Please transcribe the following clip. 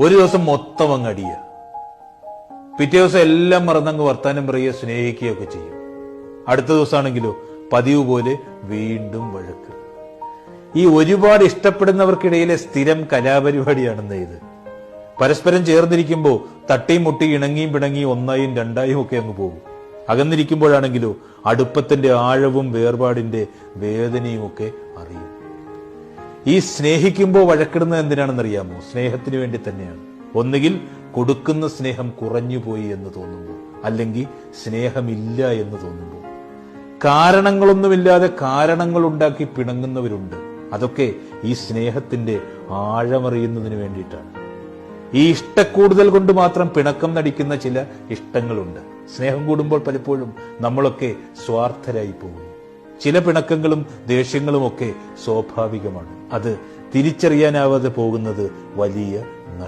ഒരു ദിവസം മൊത്തം അങ്ങ് അടിയ, പിറ്റേ ദിവസം എല്ലാം മറന്നങ്ങ് വർത്താനം പറയുക, സ്നേഹിക്കുകയൊക്കെ ചെയ്യും. അടുത്ത ദിവസമാണെങ്കിലോ പതിവ് പോലെ വീണ്ടും വഴക്ക്. ഈ ഒരുപാട് ഇഷ്ടപ്പെടുന്നവർക്കിടയിലെ സ്ഥിരം കലാപരിപാടിയാണെന്ന് ഇത്. പരസ്പരം ചേർന്നിരിക്കുമ്പോൾ തട്ടിയും മുട്ടി ഇണങ്ങിയും പിണങ്ങിയും ഒന്നായും രണ്ടായും ഒക്കെ അങ്ങ് പോകും. അകന്നിരിക്കുമ്പോഴാണെങ്കിലോ അടുപ്പത്തിന്റെ ആഴവും വേർപാടിന്റെ വേദനയും ഒക്കെ അറിയും. ഈ സ്നേഹിക്കുമ്പോൾ വഴക്കിടുന്നത് എന്തിനാണെന്നറിയാമോ? സ്നേഹത്തിന് വേണ്ടി തന്നെയാണ്. ഒന്നുകിൽ കൊടുക്കുന്ന സ്നേഹം കുറഞ്ഞുപോയി എന്ന് തോന്നുമ്പോൾ, അല്ലെങ്കിൽ സ്നേഹമില്ല എന്ന് തോന്നുമ്പോൾ. കാരണങ്ങളൊന്നുമില്ലാതെ കാരണങ്ങൾ ഉണ്ടാക്കി പിണങ്ങുന്നവരുണ്ട്. അതൊക്കെ ഈ സ്നേഹത്തിന്റെ ആഴമറിയുന്നതിന് വേണ്ടിയിട്ടാണ്. ഈ ഇഷ്ടക്കൂടുതൽ കൊണ്ട് മാത്രം പിണക്കം നടിക്കുന്ന ചില ഇഷ്ടങ്ങളുണ്ട്. സ്നേഹം കൂടുമ്പോൾ പലപ്പോഴും നമ്മളൊക്കെ സ്വാർത്ഥരായി പോകുന്നു. ചില പിണക്കങ്ങളും ദേഷ്യങ്ങളും ഒക്കെ സ്വാഭാവികമാണ്. അത് തിരിച്ചറിയാനാവാതെ പോകുന്നത് വലിയ നഷ്ടം.